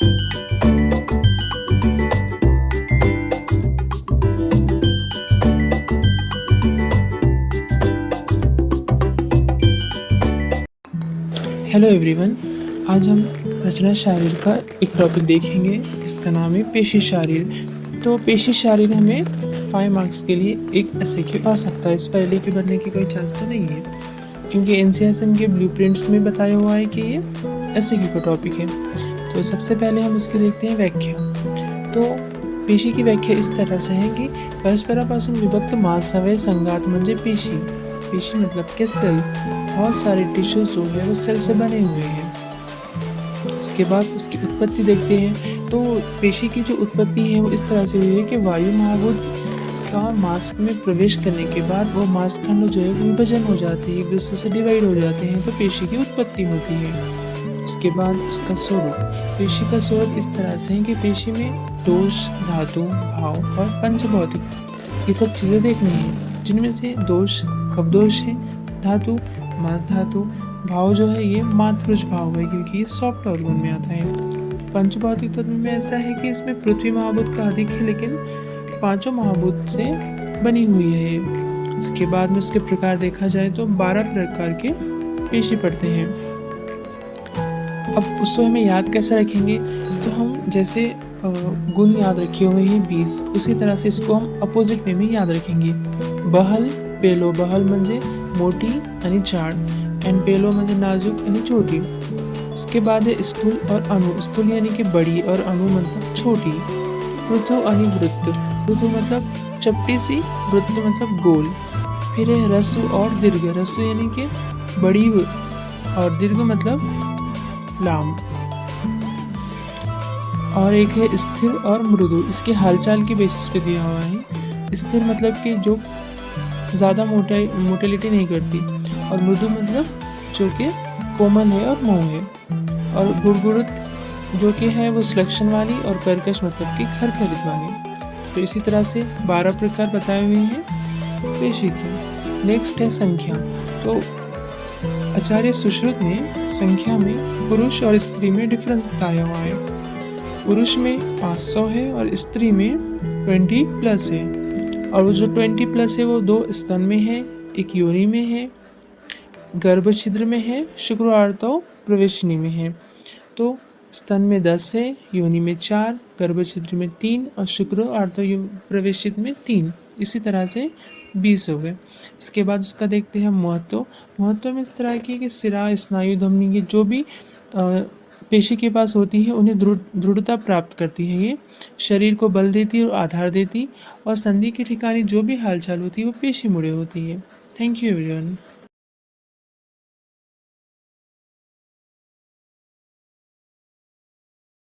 Hello everyone. आज हम रचना शारीर का एक टॉपिक देखेंगे जिसका नाम है पेशी शारीर। तो पेशी शारीर हमें 5 मार्क्स के लिए एक ऐसे क्यों आ सकता है, इस पहले के बनने की कोई चांस तो नहीं है, क्योंकि एनसीईआरटी के ब्लूप्रिंट्स में बताया हुआ है कि ये ऐसे का टॉपिक है। तो सबसे पहले हम इसकी देखते हैं व्याख्या। तो पेशी की व्याख्या इस तरह से है कि परस्परापासून विभक्त महासवय संघात म्हणजे पेशी। पेशी मतलब के सेल, बहुत सारे टिश्यू जो है वो सेल से बने हुए हैं। उसके बाद उसकी उत्पत्ति देखते हैं। तो पेशी की जो उत्पत्ति है वो इस तरह से हुई है कि वायु महाभूत का मांस में प्रवेश करने के बाद वो मांसखंड जो है विभाजन हो जाते हैं, एक दूसरे से डिवाइड हो जाते हैं, तो पेशी की उत्पत्ति होती है। उसके बाद उसका स्वरूप, पेशी का स्वरूप इस तरह से है कि पेशी में दोष, धातु, भाव और पंचभौतिक ये सब चीज़ें देखनी है, जिनमें से दोष कब दोष है, धातु मांस धातु, भाव जो है ये मातृज भाव है क्योंकि ये सॉफ्ट ऑर्गन में आता है। पंचभौतिक तत्व में ऐसा है कि इसमें पृथ्वी महाभूत का अधिक है, लेकिन 5 महाभूत से बनी हुई है। इसके बाद में उसके प्रकार देखा जाए तो 12 प्रकार के पेशी पड़ते हैं। अब उसको हमें याद कैसे रखेंगे, तो हम जैसे गुण याद रखे हुए हैं 20, उसी तरह से इसको हम अपोजिट वे में याद रखेंगे। बहल पेलो, बहल म्हणजे मोटी आणि जाड, एंड पेलो म्हणजे नाजुक आणि छोटी। इसके बाद है स्थूल और अणु, स्थूल यानी कि बड़ी और अणु मतलब छोटी। पृथु आणि वृत्त, पृथु मतलब चपटी सी, वृत्त मतलब गोल। फिर है रस्सु और दीर्घ, रस्सु यानी कि बड़ी और दीर्घ मतलब लाम। और एक है स्थिर और मृदु, इसके हालचाल के बेसिस पे दिया हुआ है। स्थिर मतलब कि जो ज़्यादा मोटिलिटी नहीं करती, और मृदु मतलब जो कि कोमल है और मोह है। और गुड़गुड़ित जो कि है वो सिलेक्शन वाली, और कर्कश मतलब कि खरखरित वाली। तो इसी तरह से 12 प्रकार बताए हुए हैं पेशी के। नेक्स्ट है संख्या। तो आचार्य सुश्रुत ने संख्या में पुरुष और स्त्री में डिफरेंस बताया हुआ है। पुरुष में 500 है और स्त्री में 20+ है। और वो जो 20+ है वो 2 स्तन में है, एक योनि में है, गर्भ छिद्र में है, शुक्रार्तो प्रवेशनी में है। तो स्तन में 10 है, योनि में 4, गर्भ छिद्र में 3 और शुक्रार्तो प्रवेशित में 3। इसी तरह से 20 हो गए। इसके बाद उसका देखते हैं महत्व। महत्व में इस तरह की कि सिरा, स्नायु, धमनी ये जो भी पेशी के पास होती है उन्हें दृढ़ता प्राप्त करती है। ये शरीर को बल देती और आधार देती, और संधि के ठिकाने जो भी हालचाल होती है वो पेशी मुड़े होती है। Thank you everyone.